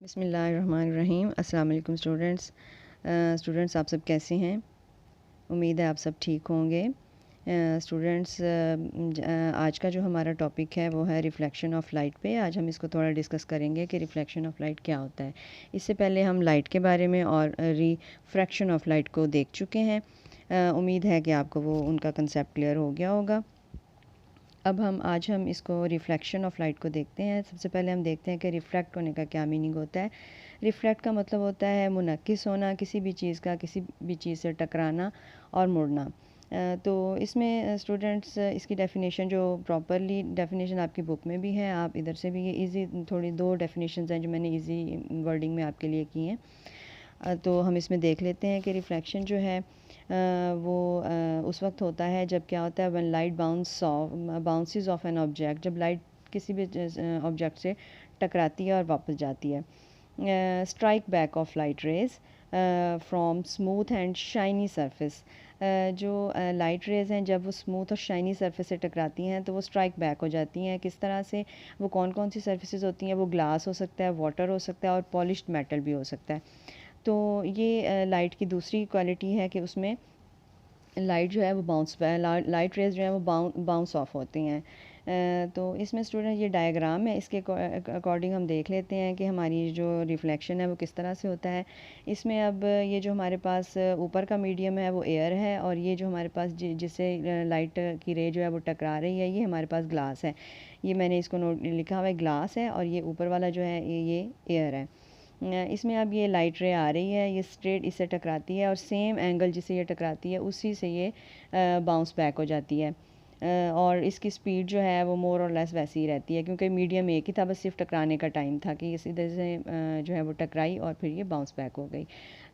बिस्मिल्लाहिर्रहमानिर्रहीम। अस्सलाम वालेकुम स्टूडेंट्स, आप सब कैसे हैं? उम्मीद है आप सब ठीक होंगे। आज का जो हमारा टॉपिक है वो है रिफ़्लेक्शन ऑफ लाइट पे। आज हम इसको थोड़ा डिस्कस करेंगे कि रिफ़्लेक्शन ऑफ लाइट क्या होता है। इससे पहले हम लाइट के बारे में और रिफ्रैक्शन ऑफ लाइट को देख चुके हैं। उम्मीद है कि आपको वो उनका कंसेप्ट क्लियर हो गया होगा। अब आज हम इसको रिफ़्लेक्शन ऑफ लाइट को देखते हैं। सबसे पहले हम देखते हैं कि रिफ़्रैक्ट होने का क्या मीनिंग होता है। रिफ़्रैक्ट का मतलब होता है मुनक्किस होना, किसी भी चीज़ का किसी भी चीज़ से टकराना और मुड़ना। तो इसमें स्टूडेंट्स इसकी डेफ़िनेशन जो प्रॉपरली डेफ़िनेशन आपकी बुक में भी है, आप इधर से भी ये इजी थोड़ी दो डेफ़िनेशंस हैं जो मैंने इजी वर्डिंग में आपके लिए की हैं। तो हम इसमें देख लेते हैं कि रिफ़्लेक्शन जो है वो उस वक्त होता है जब क्या होता है, when light bounces of an object, जब लाइट किसी भी ऑब्जेक्ट से टकराती है और वापस जाती है। Strike back of light rays from smooth and shiny surface. जो लाइट रेज़ हैं जब वो स्मूथ और शाइनी सरफेस से टकराती हैं तो वो स्ट्राइक बैक हो जाती हैं। किस तरह से? वो कौन कौन सी सर्फेसेस होती हैं? वो ग्लास हो सकता है, वाटर हो सकता है और पॉलिश्ड मेटल भी हो सकता है। तो ये लाइट की दूसरी क्वालिटी है कि उसमें लाइट जो है वो लाइट रेज जो है वो बाउंस ऑफ होती हैं। तो इसमें स्टूडेंट ये डायग्राम है, इसके अकॉर्डिंग हम देख लेते हैं कि हमारी जो रिफ़्लेक्शन है वो किस तरह से होता है। इसमें अब ये जो हमारे पास ऊपर का मीडियम है वो एयर है, और ये जो हमारे पास जिससे लाइट की रे जो है वो टकरा रही है, ये हमारे पास ग्लास है। ये मैंने इसको नोट लिखा हुआ है, ग्लास है, और ये ऊपर वाला जो है ये एयर है। इसमें अब ये लाइट रे आ रही है, ये स्ट्रेट इससे टकराती है और सेम एंगल जिससे ये टकराती है उसी से ये बाउंस बैक हो जाती है। और इसकी स्पीड जो है वो मोर और लेस वैसी ही रहती है, क्योंकि मीडियम एक ही था, बस सिर्फ टकराने का टाइम था कि इस इधर से जो है वो टकराई और फिर ये बाउंस बैक हो गई।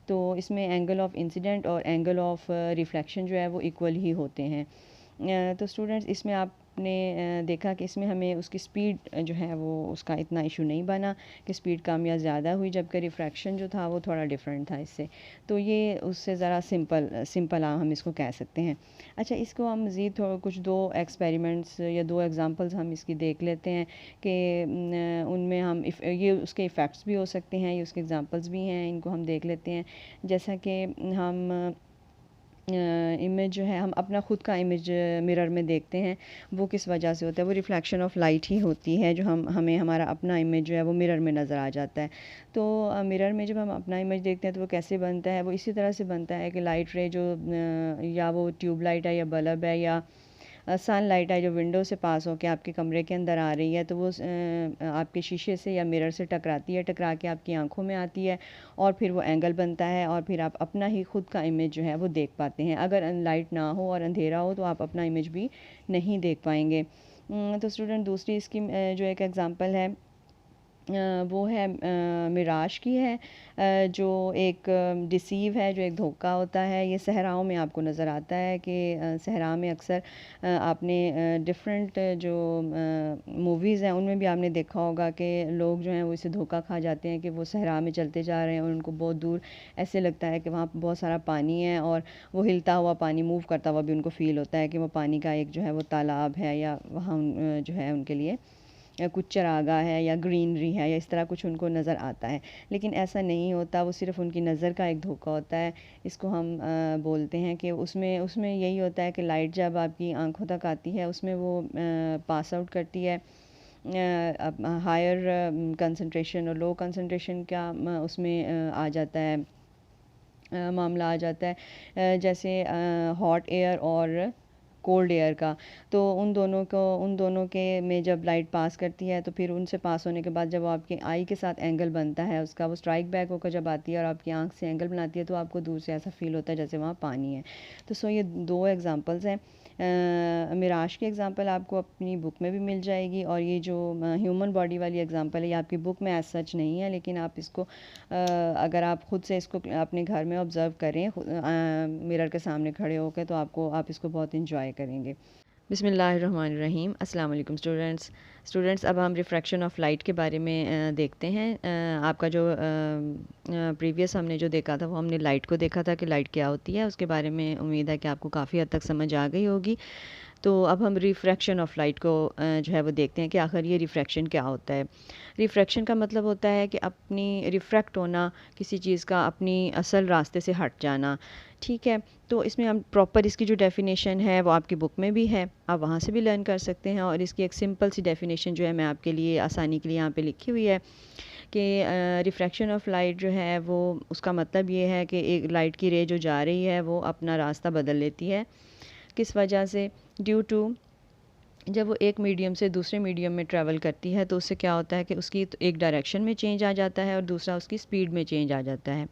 तो इसमें एंगल ऑफ इंसिडेंट और एंगल ऑफ रिफ्लेक्शन जो है वो इक्वल ही होते हैं। तो स्टूडेंट्स इसमें आपने देखा कि इसमें हमें उसकी स्पीड जो है वो उसका इतना इशू नहीं बना कि स्पीड कम या ज़्यादा हुई, जबकि रिफ्रैक्शन जो था वो थोड़ा डिफरेंट था इससे। तो ये उससे ज़रा सिंपल हम इसको कह सकते हैं। अच्छा, इसको हम मज़ीद थोड़ा कुछ दो एक्सपेरिमेंट्स या दो एग्जांपल्स हम इसकी देख लेते हैं कि उनमें हम ये उसके इफ़ेक्ट्स भी हो सकते हैं, ये उसके एग्जांपल्स भी हैं, इनको हम देख लेते हैं। जैसा कि हम इमेज जो है, हम अपना ख़ुद का इमेज मिरर में देखते हैं, वो किस वजह से होता है? वो रिफ्लेक्शन ऑफ लाइट ही होती है जो हमें हमारा अपना इमेज जो है वो मिरर में नज़र आ जाता है। तो मिरर में जब हम अपना इमेज देखते हैं तो वो कैसे बनता है? वो इसी तरह से बनता है कि लाइट रे जो या वो ट्यूबलाइट है या बल्ब है या सनलाइट है जो विंडो से पास होकर आपके कमरे के अंदर आ रही है, तो वो आपके शीशे से या मिरर से टकराती है, टकरा के आपकी आंखों में आती है और फिर वो एंगल बनता है और फिर आप अपना ही खुद का इमेज जो है वो देख पाते हैं। अगर लाइट ना हो और अंधेरा हो तो आप अपना इमेज भी नहीं देख पाएंगे। तो स्टूडेंट दूसरी इसकी जो एक एग्ज़ाम्पल है वो है मिराज की है, जो एक डिसीव है, जो एक धोखा होता है। ये सहराओं में आपको नज़र आता है कि सहरा में अक्सर आपने डिफरेंट जो मूवीज़ हैं उनमें भी आपने देखा होगा कि लोग जो हैं वो इससे धोखा खा जाते हैं कि वो सहरा में चलते जा रहे हैं और उनको बहुत दूर ऐसे लगता है कि वहाँ बहुत सारा पानी है, और वो हिलता हुआ पानी मूव करता हुआ भी उनको फ़ील होता है कि वो पानी का एक जो है वो तालाब है, या वहाँ जो है उनके लिए या कुछ चरागा है या ग्रीनरी है या इस तरह कुछ उनको नज़र आता है। लेकिन ऐसा नहीं होता, वो सिर्फ़ उनकी नज़र का एक धोखा होता है। इसको हम बोलते हैं कि उसमें उसमें यही होता है कि लाइट जब आपकी आंखों तक आती है उसमें वो पास आउट करती है। हायर कंसंट्रेशन और लो कंसंट्रेशन का उसमें आ जाता है, मामला आ जाता है। जैसे हॉट एयर और कोल्ड एयर का, तो उन दोनों के में जब लाइट पास करती है तो फिर उनसे पास होने के बाद जब वो आपके आई के साथ एंगल बनता है उसका, वो स्ट्राइक बैक होकर जब आती है और आपकी आंख से एंगल बनाती है तो आपको दूर से ऐसा फील होता है जैसे वहाँ पानी है। तो ये दो एग्जांपल्स हैं। मिराज की एग्जांपल आपको अपनी बुक में भी मिल जाएगी, और ये जो ह्यूमन बॉडी वाली एग्जांपल है ये आपकी बुक में एज सच नहीं है, लेकिन आप इसको अगर आप ख़ुद से इसको अपने घर में ऑब्ज़र्व करें मिरर के सामने खड़े होकर, तो आप इसको बहुत इंजॉय करेंगे। बिस्मिल्लाहिर्रहमानिर्रहीम। अस्सलाम वालेकुम स्टूडेंट्स, अब हम रिफ्रैक्शन ऑफ लाइट के बारे में देखते हैं। आपका जो प्रीवियस हमने जो देखा था वो हमने लाइट को देखा था कि लाइट क्या होती है, उसके बारे में उम्मीद है कि आपको काफ़ी हद तक समझ आ गई होगी। तो अब हम रिफ्रैक्शन ऑफ लाइट को जो है वो देखते हैं कि आखिर ये रिफ्रैक्शन क्या होता है। रिफ्रैक्शन का मतलब होता है कि अपनी रिफ्रैक्ट होना, किसी चीज़ का अपनी असल रास्ते से हट जाना। ठीक है, तो इसमें हम प्रॉपर इसकी जो डेफिनेशन है वो आपकी बुक में भी है, आप वहाँ से भी लर्न कर सकते हैं। और इसकी एक सिंपल सी डेफिनेशन जो है मैं आपके लिए आसानी के लिए यहाँ पे लिखी हुई है कि रिफ्रैक्शन ऑफ लाइट जो है वो उसका मतलब ये है कि एक लाइट की रे जो जा रही है वो अपना रास्ता बदल लेती है। किस वजह से? ड्यू टू, जब वो एक मीडियम से दूसरे मीडियम में ट्रैवल करती है तो उससे क्या होता है कि उसकी एक डायरेक्शन में चेंज आ जाता है और दूसरा उसकी स्पीड में चेंज आ जाता है।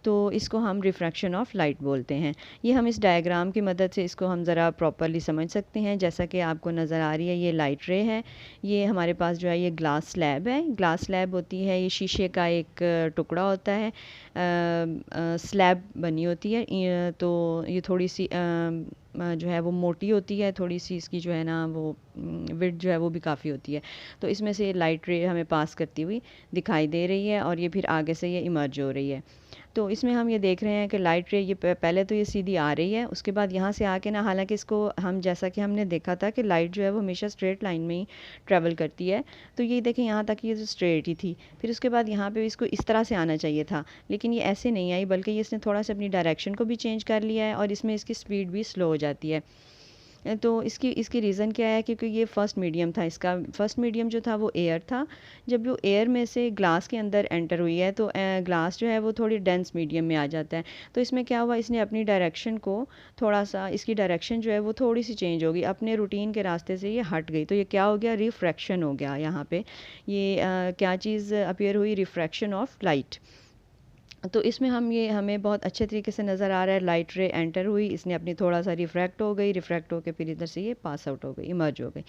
तो इसको हम रिफ्रैक्शन ऑफ लाइट बोलते हैं। ये हम इस डायग्राम की मदद से इसको हम ज़रा प्रॉपरली समझ सकते हैं। जैसा कि आपको नज़र आ रही है, ये लाइट रे है, ये हमारे पास जो है ये ग्लास स्लैब है। ग्लास स्लैब होती है, ये शीशे का एक टुकड़ा होता है, स्लैब बनी होती है। तो ये थोड़ी सी जो है वो मोटी होती है, थोड़ी सी इसकी जो है ना वो विड्थ जो है वो भी काफ़ी होती है। तो इसमें से लाइट रे हमें पास करती हुई दिखाई दे रही है और ये फिर आगे से ये इमर्ज हो रही है। तो इसमें हम ये देख रहे हैं कि लाइट रे ये पहले तो ये सीधी आ रही है, उसके बाद यहाँ से आके ना, हालांकि इसको हम जैसा कि हमने देखा था कि लाइट जो है वो हमेशा स्ट्रेट लाइन में ही ट्रैवल करती है। तो ये देखें यहाँ तक ये जो स्ट्रेट ही थी, फिर उसके बाद यहाँ पे इसको इस तरह से आना चाहिए था, लेकिन ये ऐसे नहीं आई, बल्कि ये इसने थोड़ा सा अपनी डायरेक्शन को भी चेंज कर लिया है और इसमें इसकी स्पीड भी स्लो हो जाती है। तो इसकी इसकी रीज़न क्या है? क्योंकि ये फ़र्स्ट मीडियम था, इसका फ़र्स्ट मीडियम जो था वो एयर था। जब वो एयर में से ग्लास के अंदर एंटर हुई है तो ग्लास जो है वो थोड़ी डेंस मीडियम में आ जाता है। तो इसमें क्या हुआ, इसने अपनी डायरेक्शन को थोड़ा सा, इसकी डायरेक्शन जो है वो थोड़ी सी चेंज हो गई, अपने रूटीन के रास्ते से ये हट गई। तो ये क्या हो गया? रिफ्रैक्शन हो गया। यहाँ पे ये क्या चीज़ अपीयर हुई? Refraction of light. तो इसमें हमें बहुत अच्छे तरीके से नज़र आ रहा है, लाइट रे एंटर हुई, इसने अपनी थोड़ा सा रिफ्रैक्ट हो गई, रिफ्रैक्ट होकर फिर इधर से ये पास आउट हो गई, इमर्ज हो गई।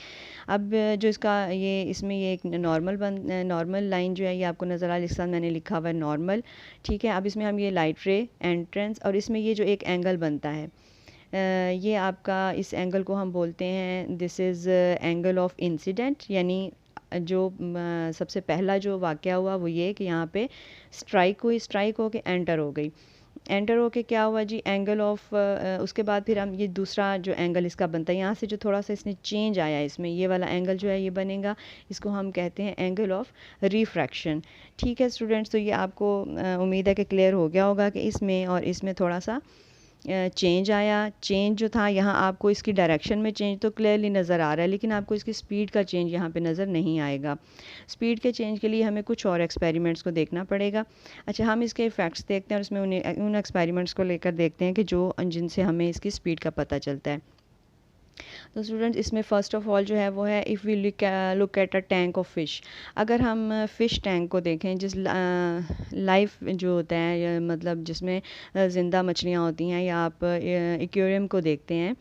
अब जो इसका ये इसमें ये एक नॉर्मल लाइन जो है ये आपको नज़र आ रही है, साथ मैंने लिखा हुआ है नॉर्मल। ठीक है, अब इसमें हम ये लाइट रे एंट्रेंस, और इसमें ये जो एक एंगल बनता है, ये आपका, इस एंगल को हम बोलते हैं, this is angle of incident. यानी जो सबसे पहला जो वाक़या हुआ वो ये कि यहाँ पे स्ट्राइक हुई, स्ट्राइक होके एंटर हो गई, एंटर होके क्या हुआ जी? एंगल ऑफ, उसके बाद फिर हम ये दूसरा जो एंगल इसका बनता है, यहाँ से जो थोड़ा सा इसने चेंज आया है, इसमें ये वाला एंगल जो है ये बनेगा, इसको हम कहते हैं एंगल ऑफ रिफ्रैक्शन। ठीक है स्टूडेंट्स, तो ये आपको उम्मीद है कि क्लियर हो गया होगा कि इसमें और इसमें थोड़ा सा चेंज आया। चेंज जो था यहाँ आपको इसकी डायरेक्शन में चेंज तो क्लियरली नज़र आ रहा है, लेकिन आपको इसकी स्पीड का चेंज यहाँ पे नज़र नहीं आएगा। स्पीड के चेंज के लिए हमें कुछ और एक्सपेरिमेंट्स को देखना पड़ेगा। अच्छा, हम इसके इफ़ेक्ट्स देखते हैं और उसमें उन एक्सपेरिमेंट्स को लेकर देखते हैं कि जिनसे हमें इसकी स्पीड का पता चलता है। तो स्टूडेंट्स, इसमें फ़र्स्ट ऑफ ऑल जो है वो है, if we look at a tank of fish. अगर हम फ़िश टैंक को देखें, जिस लाइफ जो होता है, मतलब जिसमें ज़िंदा मछलियाँ होती हैं, या आप एक्वेरियम को देखते हैं,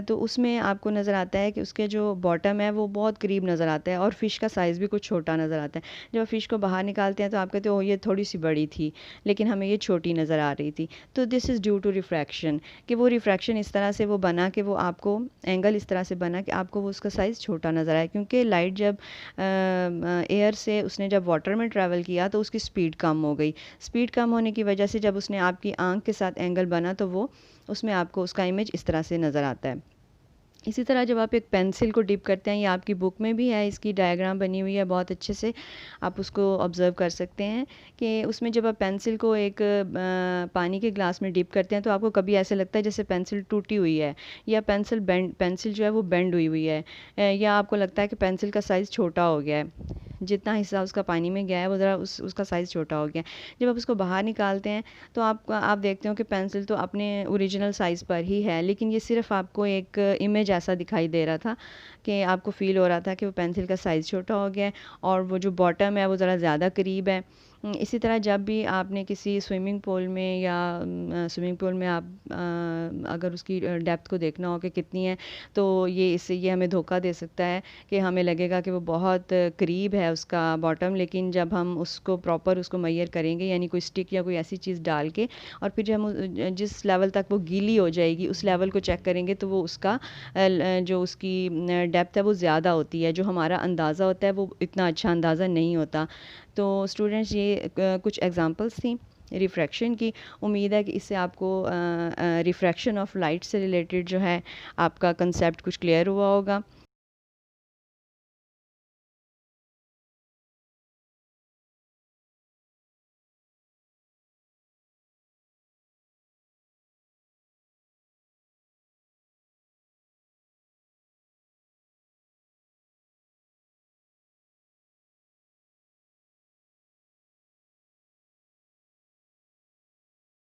तो उसमें आपको नज़र आता है कि उसके जो बॉटम है वो बहुत करीब नज़र आता है और फ़िश का साइज़ भी कुछ छोटा नज़र आता है। जब फ़िश को बाहर निकालते हैं तो आप कहते हो ये थोड़ी सी बड़ी थी, लेकिन हमें ये छोटी नज़र आ रही थी। तो this is due to refraction, कि वो रिफ्रैक्शन इस तरह से वो बना कि वो आपको एंगल इस तरह से बना कि आपको वो उसका साइज़ छोटा नज़र आए, क्योंकि लाइट जब एयर से उसने जब वाटर में ट्रैवल किया तो उसकी स्पीड कम हो गई। स्पीड कम होने की वजह से जब उसने आपकी आँख के साथ एंगल बना तो वो उसमें आपको उसका इमेज इस तरह से नज़र आता है। इसी तरह जब आप एक पेंसिल को डिप करते हैं, ये आपकी बुक में भी है, इसकी डायग्राम बनी हुई है, बहुत अच्छे से आप उसको ऑब्ज़र्व कर सकते हैं कि उसमें जब आप पेंसिल को एक पानी के ग्लास में डिप करते हैं तो आपको कभी ऐसे लगता है जैसे पेंसिल टूटी हुई है, या पेंसिल जो है वो बेंड हुई हुई है, या आपको लगता है कि पेंसिल का साइज़ छोटा हो गया है, जितना हिस्सा उसका पानी में गया है वो ज़रा उसका साइज़ छोटा हो गया। जब आप उसको बाहर निकालते हैं तो आप देखते हो कि पेंसिल तो अपने ओरिजिनल साइज़ पर ही है, लेकिन ये सिर्फ आपको एक इमेज ऐसा दिखाई दे रहा था कि आपको फ़ील हो रहा था कि वो पेंसिल का साइज़ छोटा हो गया है और वो जो बॉटम है वो ज़रा ज़्यादा करीब है। इसी तरह जब भी आपने किसी स्विमिंग पूल में, या स्विमिंग पूल में आप अगर उसकी डेप्थ को देखना हो कि कितनी है, तो ये हमें धोखा दे सकता है कि हमें लगेगा कि वो बहुत करीब है उसका बॉटम, लेकिन जब हम उसको प्रॉपर उसको मेजर करेंगे, यानी कोई स्टिक या कोई ऐसी चीज़ डाल के, और फिर जब हम जिस लेवल तक वो गीली हो जाएगी उस लेवल को चेक करेंगे तो वो उसका जो उसकी डेप्थ है वो ज़्यादा होती है, जो हमारा अंदाज़ा होता है वो इतना अच्छा अंदाज़ा नहीं होता। तो स्टूडेंट्स, ये कुछ एग्जांपल्स थी रिफ्रैक्शन की। उम्मीद है कि इससे आपको रिफ्रैक्शन ऑफ लाइट से रिलेटेड जो है आपका कंसेप्ट कुछ क्लियर हुआ होगा।